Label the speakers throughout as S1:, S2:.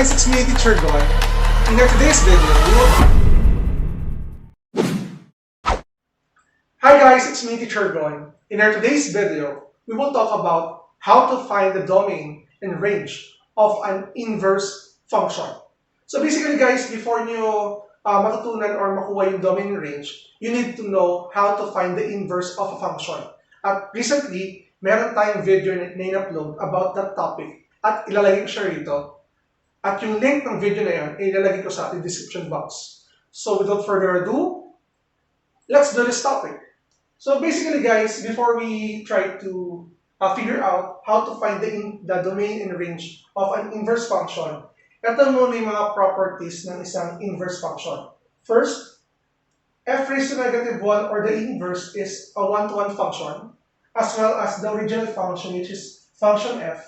S1: it's me, Teacher Gon. In our today's video, we will talk about how to find the domain and range of an inverse function. So basically guys, before nyo matutunan or makuha yung domain and range, you need to know how to find the inverse of a function. At recently, meron tayong video na in-upload about that topic at ilalagay ko siya rito. At yung link ng video na yun, ilalagay ko sa ating description box. So without further ado, let's do this topic. So basically guys, before we try to figure out how to find the domain and range of an inverse function, ito muna yung mga properties ng isang inverse function. First, f raised to negative 1 or the inverse is a one-to-one function, as well as the original function, which is function f,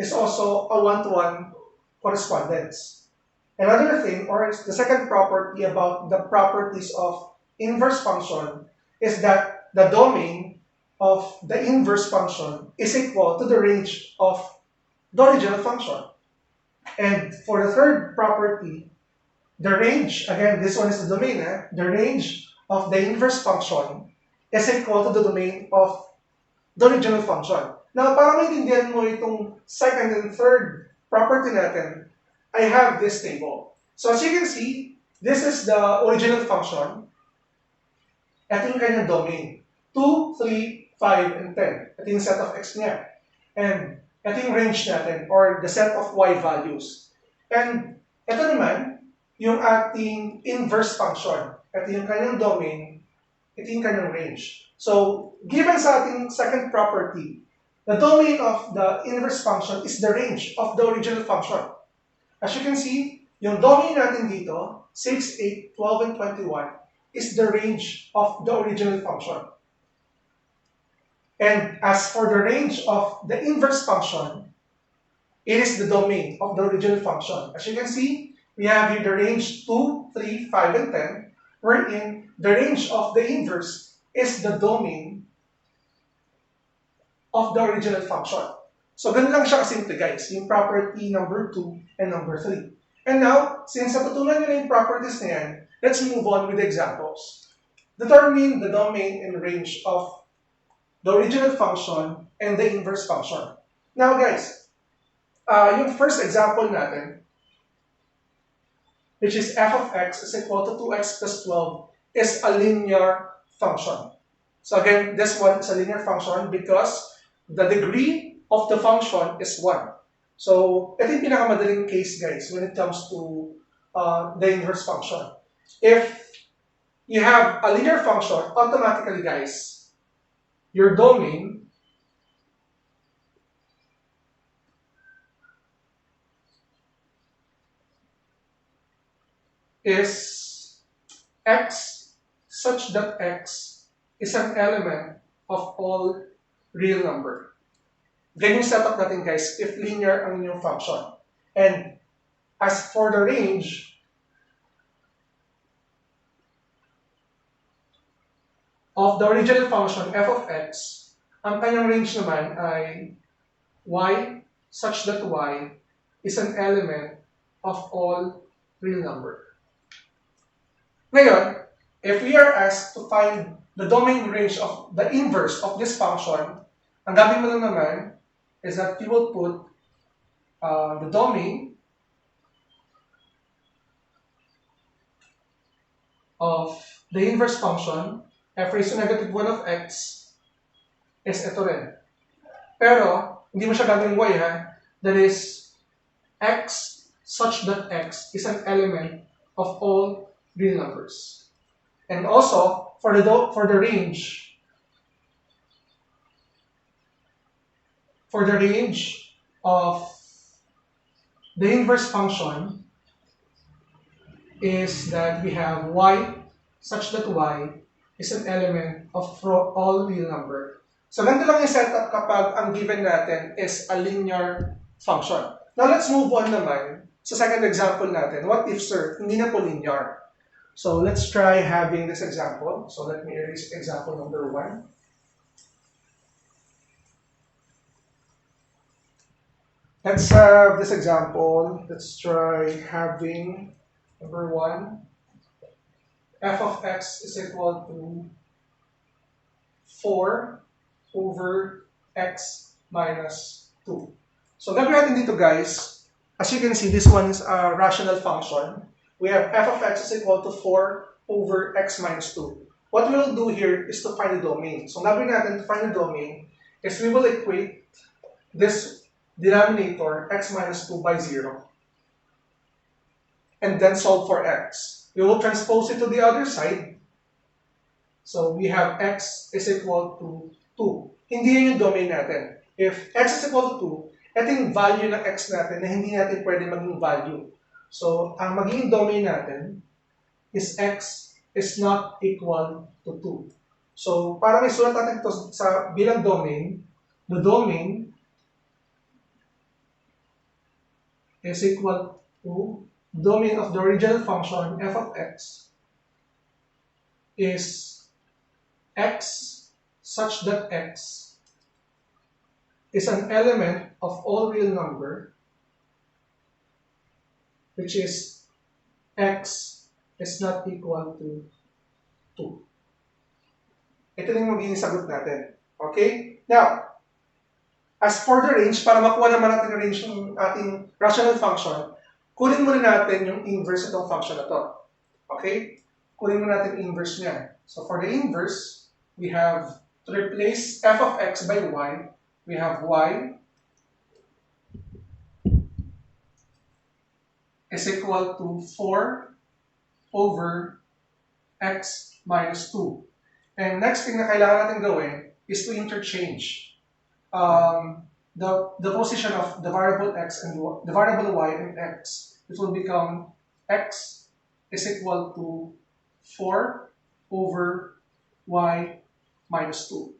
S1: is also a one-to-one correspondence. Another thing, or the second property about the properties of inverse function, is that the domain of the inverse function is equal to the range of the original function. And for the third property, the range, again, this one is the domain, the range of the inverse function is equal to the domain of the original function. Now, para maintindihan mo itong second and third property natin, I have this table. So as you can see, this is the original function. Ito yung kanyang domain. 2, 3, 5, and 10. Ito yung set of x niya. And ito yung range natin, or the set of y values. And ito naman, yung ating inverse function. Ito yung kanyang domain, ito yung kanyang range. So, given sa ating second property, the domain of the inverse function is the range of the original function. As you can see, yung domain natin dito, 6, 8, 12, and 21, is the range of the original function. And as for the range of the inverse function, it is the domain of the original function. As you can see, we have here the range 2, 3, 5, and 10, wherein the range of the inverse is the domain of the original function. So, ganun lang siya kasimple guys, yung property number 2 and number 3. And now, since natutunan nyo na yung properties na yan, let's move on with the examples. Determine the domain and range of the original function and the inverse function. Now guys, yung first example natin, which is f of x is equal to 2x plus 12, is a linear function. So again, this one is a linear function because the degree of the function is 1. So ito yung pinakamadaling case guys when it comes to the inverse function. If you have a linear function, automatically guys, your domain is x such that x is an element of all real number. Ganyan yung setup natin guys if linear ang inyong function. And as for the range of the original function f of x, ang kanyang range naman ay y such that y is an element of all real number. Ngayon, if we are asked to find the domain range of the inverse of this function, ang gagawin mo lang naman is that you will put the domain of the inverse function f raised to negative 1 of x is ito rin. Pero, hindi mo siya gagawin y ha. That is, x such that x is an element of all real numbers. And also, for the range of the inverse function is that we have y such that y is an element of all real number. So, ganito lang yung setup kapag ang given natin is a linear function. Now, let's move on naman sa second example natin. What if, sir, hindi na po linear? So, let's try having this example. So, let me erase example number 1. Let's have this example. Let's try having number 1, f of x is equal to 4 over x minus 2. So gagawin natin dito guys, as you can see, this one is a rational function. We have f of x is equal to 4 over x minus 2. What we will do here is to find the domain. So gagawin natin to find the domain is we will equate this denominator x minus 2 by 0 and then solve for x. We will transpose it to the other side. So we have x is equal to 2. Hindi yun yung domain natin. If x is equal to 2, ito yung value ng x natin na hindi natin pwede maging value. So ang magiging domain natin is x is not equal to 2. So para may sulat natin ito sa bilang domain, the domain is equal to domain of the original function f of x is x such that x is an element of all real number, which is x is not equal to 2. Ito na yung magiging sagot natin. Okay? Now, as for the range, para makuha naman natin yung range ng ating rational function, kunin muna natin yung inverse itong function na to. Okay? Kunin muna natin yung inverse niya. So for the inverse, we have to replace f of x by y. We have y is equal to 4 over x minus 2. And next thing na kailangan natin gawin is to interchange the position of the variable x and the variable y and x. It will become x is equal to 4 over y minus 2.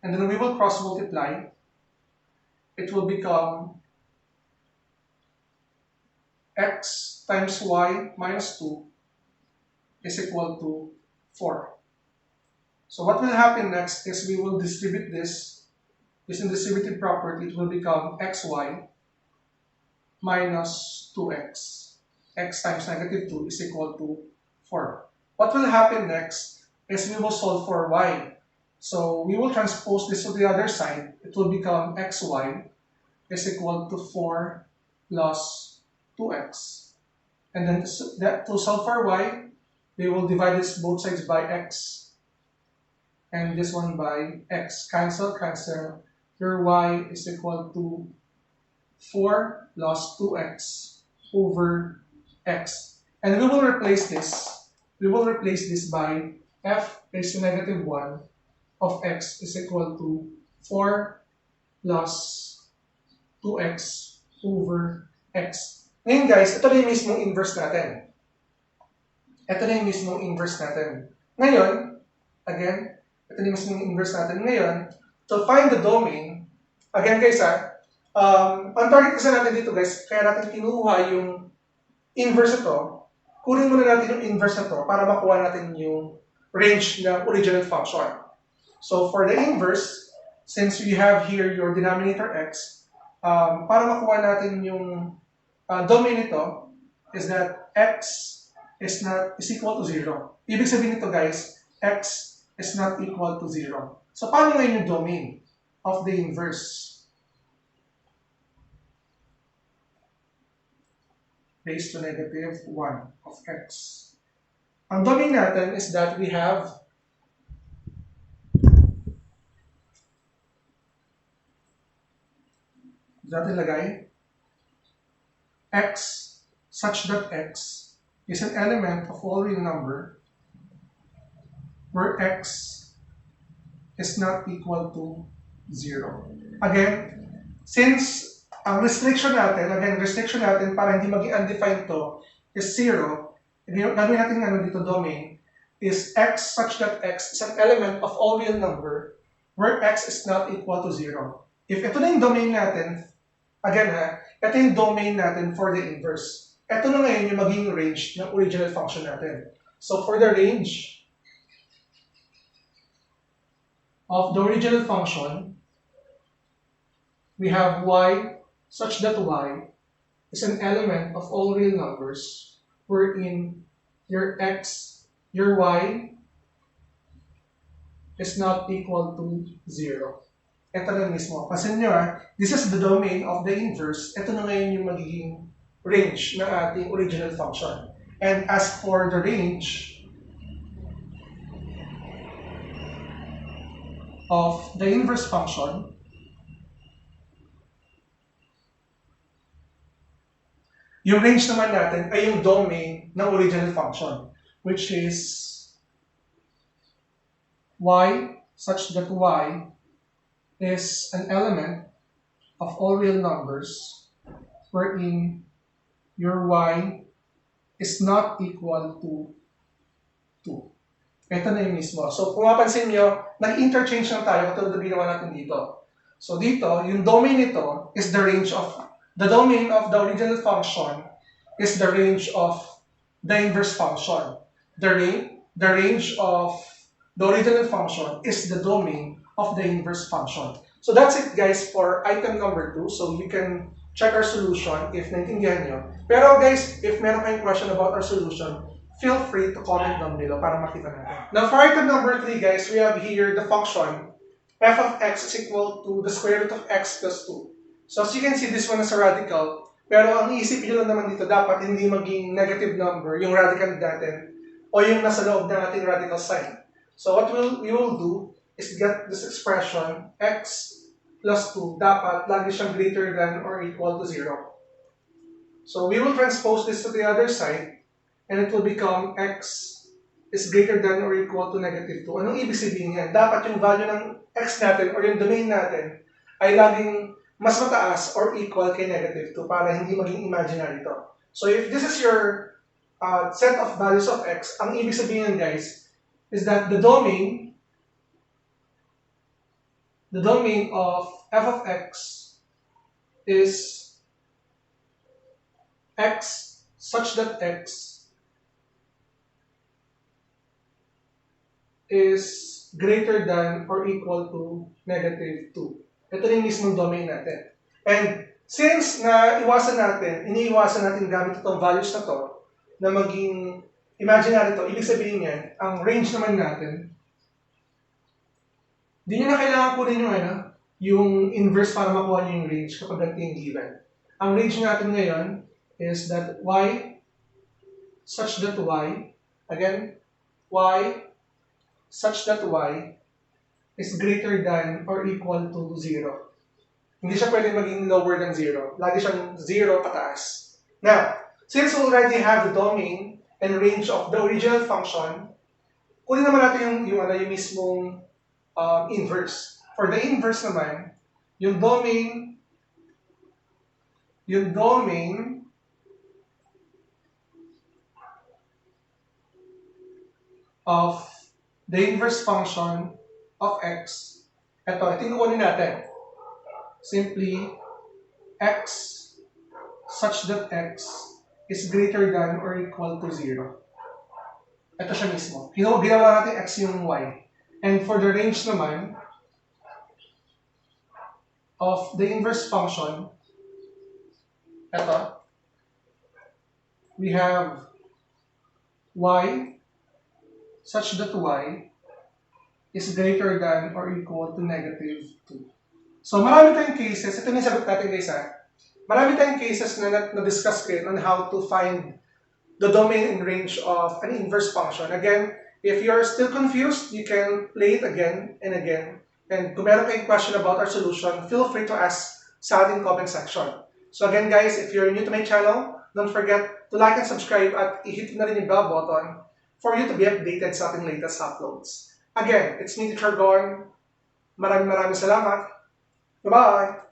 S1: And then we will cross multiply. It will become x times y minus 2 is equal to 4. So what will happen next is we will distribute this using distributive property. It will become xy minus 2x. X times negative 2 is equal to 4. What will happen next is we will solve for y. So we will transpose this to the other side. It will become xy is equal to 4 plus 2x. And then to solve for y, we will divide this both sides by x. And this one by x. Cancel, cancel. Your y is equal to 4 plus 2x over x. And we will replace this. We will replace this by f raised to negative 1 of x is equal to 4 plus 2x over x. Ngayon guys, ito na yung mismong inverse natin. Ito na yung mismong inverse natin. Ngayon, again, ito na yung mismong inverse natin. Ngayon, to find the domain, again guys ang target kasi natin dito guys, kaya natin kinuha yung inverse ito, kunin muna natin yung inverse na to para makuha natin yung range ng original function. So for the inverse, since we have here your denominator x, para makuha natin yung domain nito is that x is equal to 0. Ibig sabihin nito guys, x is not equal to 0. So paano ngayon yung domain of the inverse? Raised to negative 1 of x. Ang domain natin is that we have natin lagay x such that x is an element of all real number where x is not equal to 0. Again, since ang restriction natin para hindi maging undefined to is 0, gagawin natin dito domain is x such that x is an element of all real number where x is not equal to 0. If ito na yung domain natin, again ito yung domain natin for the inverse. Ito na ngayon yung magiging range ng original function natin. So for the range of the original function, we have y such that y is an element of all real numbers wherein your y is not equal to 0. Ito na mismo. Pasin nyo this is the domain of the inverse. Ito na ngayon yung magiging range ng ating original function. And as for the range of the inverse function, yung range naman natin ay yung domain ng original function, which is y such that y is an element of all real numbers wherein your y is not equal to 2. Ito na yung mismo. So kung mapansin nyo, nag-interchange lang tayo katulad na ginawa natin dito. So dito, yung domain nito is the domain of the original function is the range of the inverse function. The range of the original function is the domain of the inverse function. So that's it guys for item number 2. So you can check our solution if naintindihan nyo. Pero guys, if meron kayong question about our solution, feel free to comment down below para makita natin. Now for item number 3 guys, we have here the function f of x is equal to the square root of x plus 2. So as you can see, this one is a radical. Pero ang iisipin nyo lang naman dito, dapat hindi maging negative number yung radical natin o yung nasa loob ng ating radical sign. So what we will do is get this expression, x plus 2, dapat lagi siyang greater than or equal to 0. So we will transpose this to the other side, and it will become x is greater than or equal to negative 2. Anong ibig sabihin yan? Dapat yung value ng x natin or yung domain natin ay laging mas mataas or equal kay negative 2 para hindi maging imaginary to. So if this is your set of values of x, ang ibig sabihin guys is that the domain of f of x is x such that x is greater than or equal to negative 2. Ito na yung mismong domain natin. And since iniiwasan natin gamit itong values na to, na maging imaginary to, ibig sabihin yan, ang range naman natin, di nyo na kailangan kunin yung inverse para makuha nyo yung range kapag ganito yung given. Ang range natin ngayon is that y such that y, again, y such that y is greater than or equal to 0. Hindi siya pwede maging lower than 0. Lagi siyang 0 pataas. Now, since we already have the domain and range of the original function, kunin naman natin yung mismong inverse. For the inverse naman, yung domain of the inverse function of x, ito yung kunin natin. Simply, x such that x is greater than or equal to 0. Ito siya mismo. Ginawa natin x yung y. And for the range naman of the inverse function, ito, we have y such that y is greater than or equal to negative 2. So marami tayong cases, ito na yung sagot natin guys marami tayong cases na na-discuss ko on how to find the domain and range of an inverse function. Again, if you are still confused, you can play it again and again. And kung meron kayong question about our solution, feel free to ask sa ating comment section. So again guys, if you're new to my channel, don't forget to like and subscribe at i-hit na rin yung bell button for you to be updated sa ating latest uploads. Again, it's me, Teacher Gon. Maraming salamat. Bye-bye!